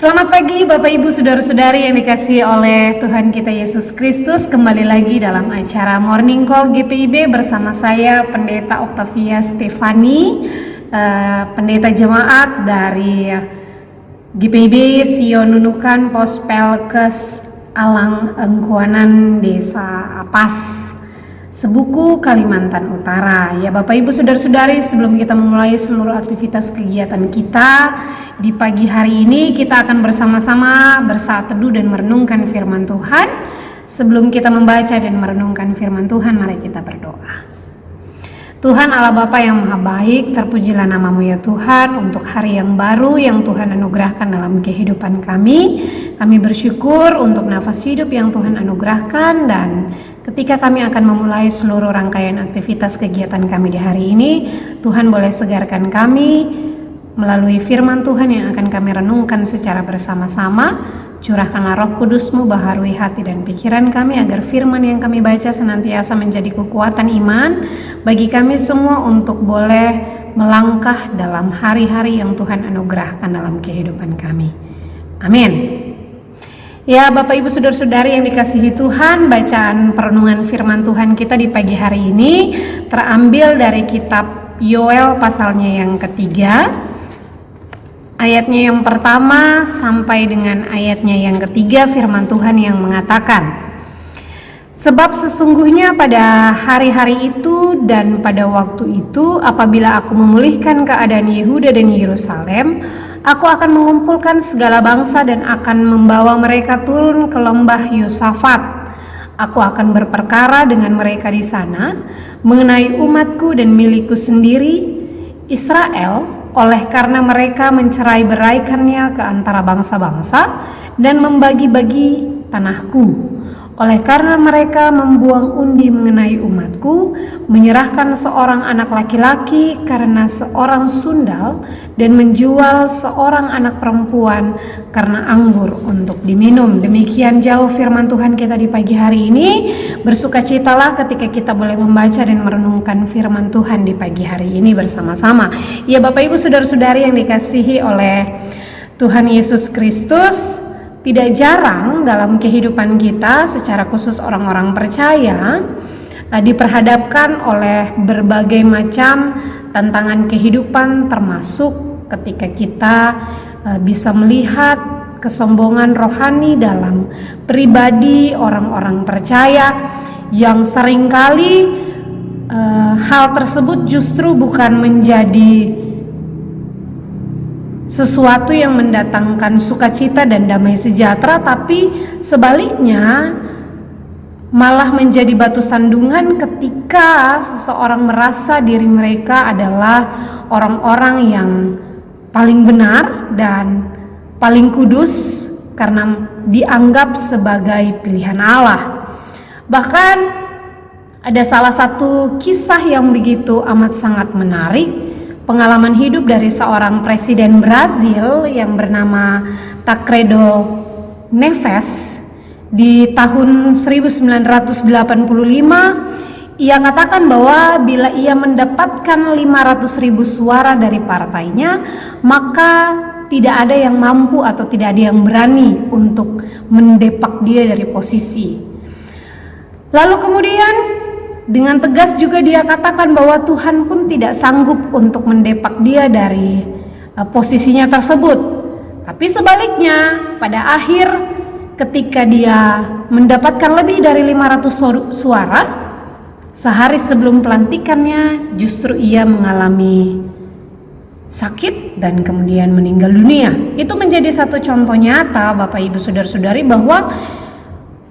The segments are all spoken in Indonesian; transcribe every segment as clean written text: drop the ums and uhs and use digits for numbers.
Selamat pagi Bapak Ibu Saudara-saudari yang dikasihi oleh Tuhan kita Yesus Kristus. Kembali lagi dalam acara Morning Call GPIB bersama saya Pendeta Octavia Stefani, Pendeta Jemaat dari GPIB Sion Nunukan Pos Pelkes Alang Engkuanan Desa Apas, Sebuku, Kalimantan Utara. Ya Bapak Ibu Saudara-saudari, sebelum kita memulai seluruh aktivitas kegiatan kita di pagi hari ini, kita akan bersama-sama bersaat teduh dan merenungkan firman Tuhan. Sebelum kita membaca dan merenungkan firman Tuhan, mari kita berdoa. Tuhan Allah Bapa yang Maha Baik, terpujilah nama-Mu ya Tuhan untuk hari yang baru yang Tuhan anugerahkan dalam kehidupan kami. Kami bersyukur untuk nafas hidup yang Tuhan anugerahkan, dan ketika kami akan memulai seluruh rangkaian aktivitas kegiatan kami di hari ini, Tuhan boleh segarkan kami melalui firman Tuhan yang akan kami renungkan secara bersama-sama. Curahkanlah Roh Kudus-Mu, baharui hati dan pikiran kami agar firman yang kami baca senantiasa menjadi kekuatan iman bagi kami semua untuk boleh melangkah dalam hari-hari yang Tuhan anugerahkan dalam kehidupan kami. Amin. Ya Bapak Ibu Saudara-saudari yang dikasihi Tuhan, bacaan perenungan firman Tuhan kita di pagi hari ini terambil dari kitab Yoel pasalnya yang ketiga, ayatnya yang pertama sampai dengan ayatnya yang ketiga. Firman Tuhan yang mengatakan, "Sebab sesungguhnya pada hari-hari itu dan pada waktu itu, apabila aku memulihkan keadaan Yehuda dan Yerusalem, aku akan mengumpulkan segala bangsa dan akan membawa mereka turun ke lembah Yosafat. Aku akan berperkara dengan mereka di sana mengenai umatku dan milikku sendiri, Israel, oleh karena mereka mencerai-beraikannya ke antara bangsa-bangsa dan membagi-bagi tanahku. Oleh karena mereka membuang undi mengenai umatku, menyerahkan seorang anak laki-laki karena seorang sundal, dan menjual seorang anak perempuan karena anggur untuk diminum." Demikian jauh firman Tuhan kita di pagi hari ini. Bersukacitalah ketika kita boleh membaca dan merenungkan firman Tuhan di pagi hari ini bersama-sama. Ya Bapak Ibu Saudara-saudari yang dikasihi oleh Tuhan Yesus Kristus, tidak jarang dalam kehidupan kita, secara khusus orang-orang percaya, diperhadapkan oleh berbagai macam tantangan kehidupan, termasuk ketika kita bisa melihat kesombongan rohani dalam pribadi orang-orang percaya yang seringkali hal tersebut justru bukan menjadi sesuatu yang mendatangkan sukacita dan damai sejahtera, tapi sebaliknya malah menjadi batu sandungan ketika seseorang merasa diri mereka adalah orang-orang yang paling benar dan paling kudus karena dianggap sebagai pilihan Allah. Bahkan ada salah satu kisah yang begitu amat sangat menarik, pengalaman hidup dari seorang presiden Brazil yang bernama Tancredo Neves. Di tahun 1985, ia katakan bahwa bila ia mendapatkan 500.000 suara dari partainya, maka tidak ada yang mampu atau tidak ada yang berani untuk mendepak dia dari posisi. Lalu kemudian dengan tegas juga dia katakan bahwa Tuhan pun tidak sanggup untuk mendepak dia dari posisinya tersebut. Tapi sebaliknya, pada akhir ketika dia mendapatkan lebih dari 500 suara, sehari sebelum pelantikannya justru ia mengalami sakit dan kemudian meninggal dunia. Itu menjadi satu contoh nyata Bapak Ibu Saudara-saudari bahwa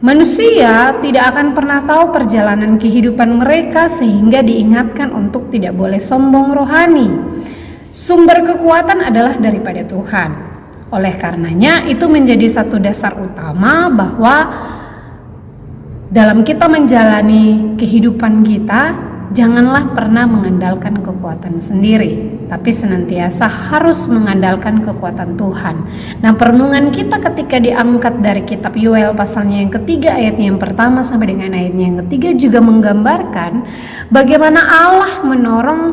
manusia tidak akan pernah tahu perjalanan kehidupan mereka, sehingga diingatkan untuk tidak boleh sombong rohani. Sumber kekuatan adalah daripada Tuhan. Oleh karenanya itu menjadi satu dasar utama bahwa dalam kita menjalani kehidupan kita, janganlah pernah mengandalkan kekuatan sendiri, tapi senantiasa harus mengandalkan kekuatan Tuhan. Nah, perenungan kita ketika diangkat dari kitab Yoel pasalnya yang ketiga ayatnya yang pertama sampai dengan ayatnya yang ketiga juga menggambarkan bagaimana Allah menorong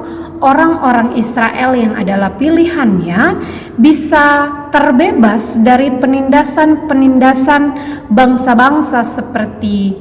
orang-orang Israel yang adalah pilihannya bisa terbebas dari penindasan-penindasan bangsa-bangsa seperti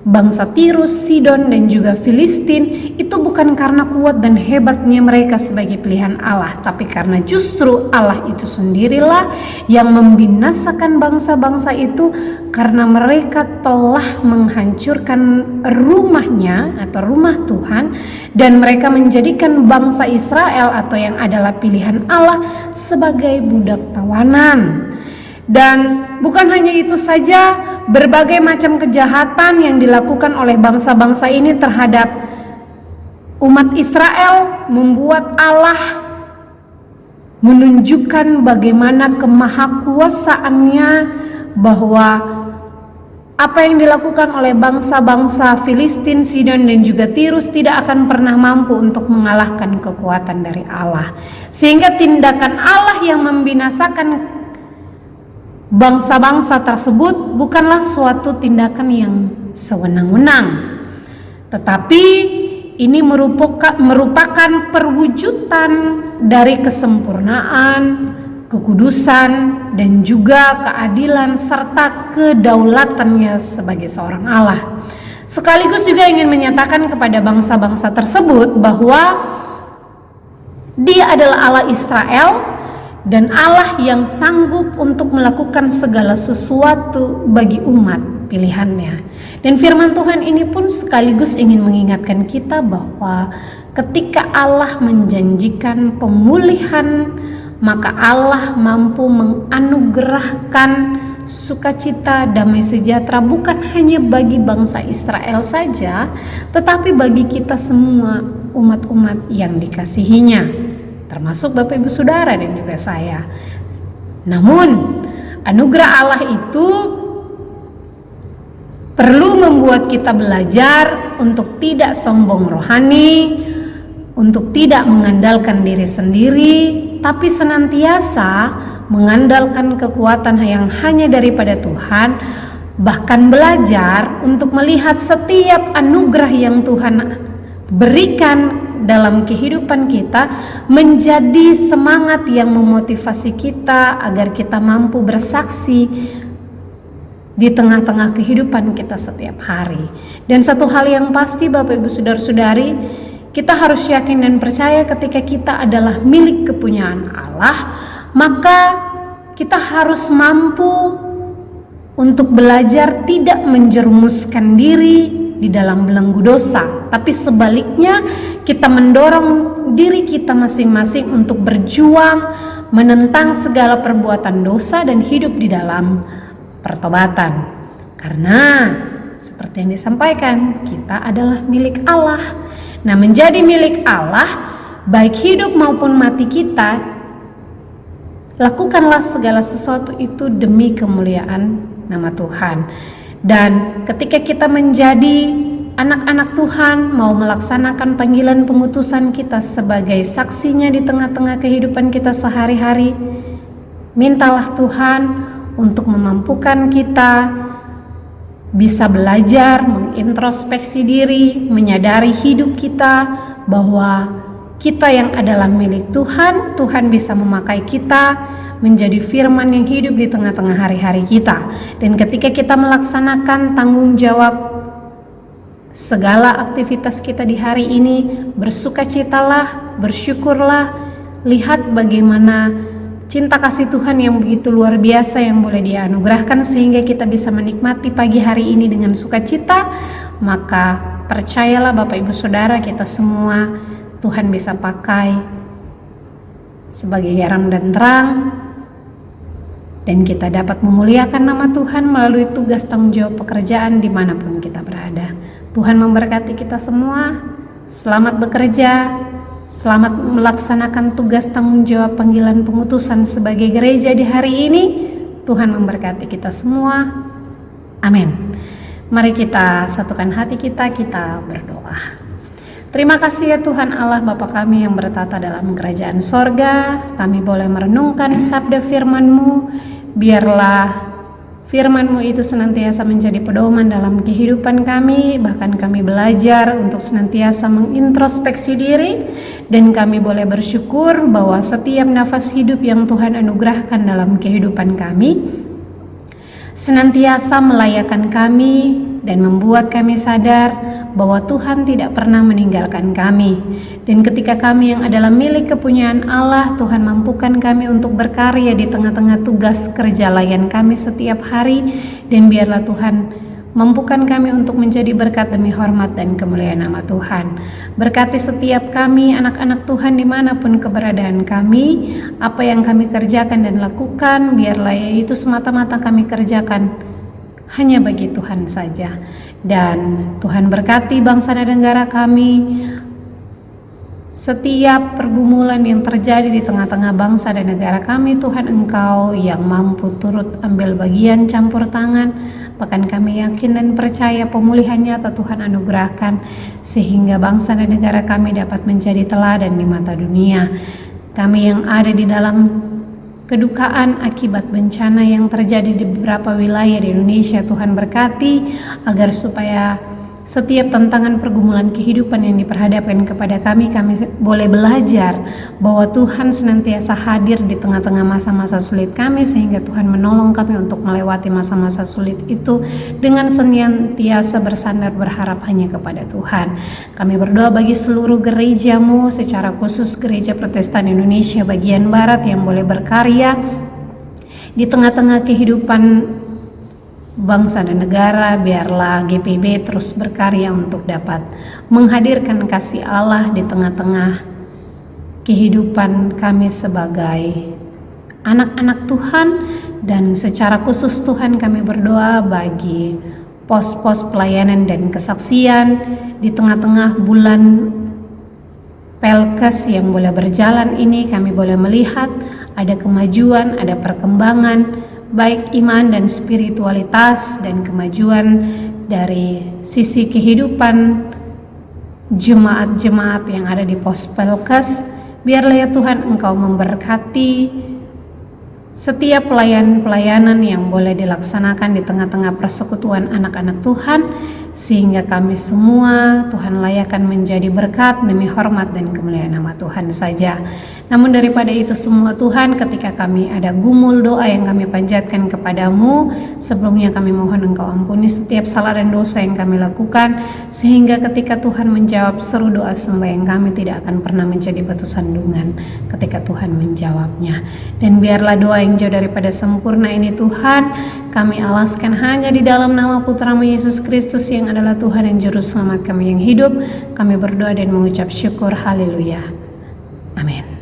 bangsa Tirus, Sidon, dan juga Filistin. Itu bukan karena kuat dan hebatnya mereka sebagai pilihan Allah, tapi karena justru Allah itu sendirilah yang membinasakan bangsa-bangsa itu karena mereka telah menghancurkan rumahnya atau rumah Tuhan, dan mereka menjadikan bangsa Israel atau yang adalah pilihan Allah sebagai budak tawanan. Dan bukan hanya itu saja, berbagai macam kejahatan yang dilakukan oleh bangsa-bangsa ini terhadap umat Israel membuat Allah menunjukkan bagaimana kemahakuasaannya, bahwa apa yang dilakukan oleh bangsa-bangsa Filistin, Sidon, dan juga Tirus tidak akan pernah mampu untuk mengalahkan kekuatan dari Allah. Sehingga tindakan Allah yang membinasakan bangsa-bangsa tersebut bukanlah suatu tindakan yang sewenang-wenang, tetapi ini merupakan perwujudan dari kesempurnaan, kekudusan, dan juga keadilan serta kedaulatannya sebagai seorang Allah. Sekaligus juga ingin menyatakan kepada bangsa-bangsa tersebut bahwa Dia adalah Allah Israel dan Allah yang sanggup untuk melakukan segala sesuatu bagi umat pilihannya. Dan firman Tuhan ini pun sekaligus ingin mengingatkan kita bahwa ketika Allah menjanjikan pemulihan, maka Allah mampu menganugerahkan sukacita, damai sejahtera bukan hanya bagi bangsa Israel saja, tetapi bagi kita semua umat-umat yang dikasihinya, termasuk Bapak Ibu Saudara dan juga saya. Namun anugerah Allah itu perlu membuat kita belajar untuk tidak sombong rohani, untuk tidak mengandalkan diri sendiri, tapi senantiasa mengandalkan kekuatan yang hanya daripada Tuhan, bahkan belajar untuk melihat setiap anugerah yang Tuhan berikan dalam kehidupan kita menjadi semangat yang memotivasi kita agar kita mampu bersaksi di tengah-tengah kehidupan kita setiap hari. Dan satu hal yang pasti Bapak Ibu Saudara-saudari, kita harus yakin dan percaya ketika kita adalah milik kepunyaan Allah, maka kita harus mampu untuk belajar tidak menjerumuskan diri di dalam belenggu dosa, tapi sebaliknya kita mendorong diri kita masing-masing untuk berjuang menentang segala perbuatan dosa dan hidup di dalam pertobatan. Karena seperti yang disampaikan, kita adalah milik Allah. Nah, menjadi milik Allah, baik hidup maupun mati kita, lakukanlah segala sesuatu itu demi kemuliaan nama Tuhan. Dan ketika kita menjadi anak-anak Tuhan, mau melaksanakan panggilan pengutusan kita sebagai saksinya di tengah-tengah kehidupan kita sehari-hari, mintalah Tuhan untuk memampukan kita bisa belajar, mengintrospeksi diri, menyadari hidup kita bahwa kita yang adalah milik Tuhan, Tuhan bisa memakai kita menjadi firman yang hidup di tengah-tengah hari-hari kita. Dan ketika kita melaksanakan tanggung jawab segala aktivitas kita di hari ini, bersukacitalah, bersyukurlah, lihat bagaimana cinta kasih Tuhan yang begitu luar biasa yang boleh Dia anugerahkan sehingga kita bisa menikmati pagi hari ini dengan sukacita. Maka percayalah Bapak Ibu Saudara, kita semua Tuhan bisa pakai sebagai garam dan terang, dan kita dapat memuliakan nama Tuhan melalui tugas tanggung jawab pekerjaan dimanapun kita berada. Tuhan memberkati kita semua. Selamat bekerja, selamat melaksanakan tugas tanggung jawab panggilan pengutusan sebagai gereja di hari ini. Tuhan memberkati kita semua. Amin. Mari kita satukan hati kita, kita berdoa. Terima kasih ya Tuhan Allah Bapa kami yang bertata dalam kerajaan sorga. Kami boleh merenungkan sabda firman-Mu. Biarlah firman-Mu itu senantiasa menjadi pedoman dalam kehidupan kami. Bahkan kami belajar untuk senantiasa mengintrospeksi diri. Dan kami boleh bersyukur bahwa setiap nafas hidup yang Tuhan anugerahkan dalam kehidupan kami senantiasa melayakkan kami dan membuat kami sadar bahwa Tuhan tidak pernah meninggalkan kami. Dan ketika kami yang adalah milik kepunyaan Allah, Tuhan mampukan kami untuk berkarya di tengah-tengah tugas kerja layan kami setiap hari. Dan biarlah Tuhan mampukan kami untuk menjadi berkat demi hormat dan kemuliaan nama Tuhan. Berkati setiap kami, anak-anak Tuhan dimanapun keberadaan kami. Apa yang kami kerjakan dan lakukan, biarlah itu semata-mata kami kerjakan hanya bagi Tuhan saja. Dan Tuhan berkati bangsa dan negara kami. Setiap pergumulan yang terjadi di tengah-tengah bangsa dan negara kami, Tuhan Engkau yang mampu turut ambil bagian campur tangan. Bahkan kami yakin dan percaya pemulihannya nyata Tuhan anugerahkan, sehingga bangsa dan negara kami dapat menjadi teladan di mata dunia. Kami yang ada di dalam kedukaan akibat bencana yang terjadi di beberapa wilayah di Indonesia, Tuhan berkati agar supaya setiap tantangan pergumulan kehidupan yang diperhadapkan kepada kami boleh belajar bahwa Tuhan senantiasa hadir di tengah-tengah masa-masa sulit kami, sehingga Tuhan menolong kami untuk melewati masa-masa sulit itu dengan senantiasa bersandar berharap hanya kepada Tuhan. Kami berdoa bagi seluruh gereja-Mu, secara khusus Gereja Protestan Indonesia bagian Barat yang boleh berkarya di tengah-tengah kehidupan bangsa dan negara. Biarlah GPIB terus berkarya untuk dapat menghadirkan kasih Allah di tengah-tengah kehidupan kami sebagai anak-anak Tuhan. Dan secara khusus Tuhan kami berdoa bagi pos-pos pelayanan dan kesaksian di tengah-tengah bulan Pelkes yang boleh berjalan ini. Kami boleh melihat ada kemajuan, ada perkembangan baik iman dan spiritualitas, dan kemajuan dari sisi kehidupan jemaat-jemaat yang ada di pos Pelkes. Biarlah ya Tuhan Engkau memberkati setiap pelayanan yang boleh dilaksanakan di tengah-tengah persekutuan anak-anak Tuhan, sehingga kami semua Tuhan layakan menjadi berkat demi hormat dan kemuliaan nama Tuhan saja. Namun daripada itu semua Tuhan, ketika kami ada gumul doa yang kami panjatkan kepadamu, sebelumnya kami mohon Engkau ampuni setiap salah dan dosa yang kami lakukan, sehingga ketika Tuhan menjawab seru doa sembahyang kami tidak akan pernah menjadi batu sandungan ketika Tuhan menjawabnya. Dan biarlah doa yang jauh daripada sempurna ini Tuhan kami alaskan hanya di dalam nama Putra-Mu Yesus Kristus yang adalah Tuhan dan Juru Selamat kami yang hidup. Kami berdoa dan mengucap syukur. Haleluya. Amin.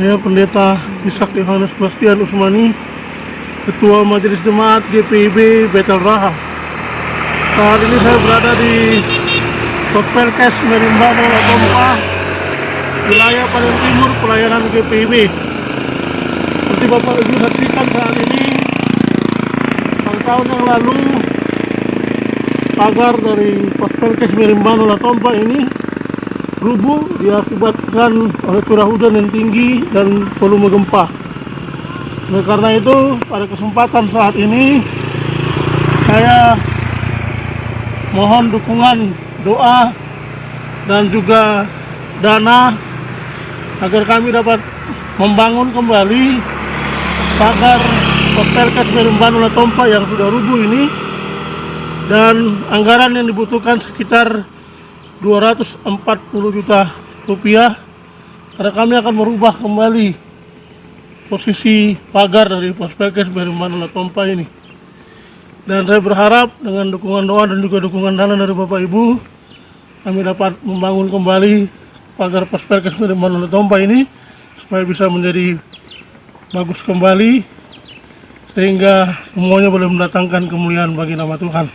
Saya Pendeta Ishak Yohanes Bastian Usmani, Ketua Majelis Jemaat GPIB Betel Raha. Saat ini saya berada di Pos Pelkes Merimbano Latompa, wilayah paling timur pelayanan GPIB. Seperti Bapak Ibu saksikan saat ini, tahun yang lalu pagar dari Pos Pelkes Merimbano Latompa ini rubuh diakibatkan oleh curah hujan yang tinggi dan volume gempa. Oleh karena itu, pada kesempatan saat ini saya mohon dukungan doa dan juga dana agar kami dapat membangun kembali pagar Pospelkes Merumbanu Latompa yang sudah rubuh ini, dan anggaran yang dibutuhkan sekitar 240 juta rupiah, karena kami akan merubah kembali posisi pagar dari Pospelkes Merumbanu Latompa ini. Dan saya berharap dengan dukungan doa dan juga dukungan dana dari Bapak Ibu, kami dapat membangun kembali pagar Pospelkes Merumbanu Latompa ini supaya bisa menjadi bagus kembali, sehingga semuanya boleh mendatangkan kemuliaan bagi nama Tuhan.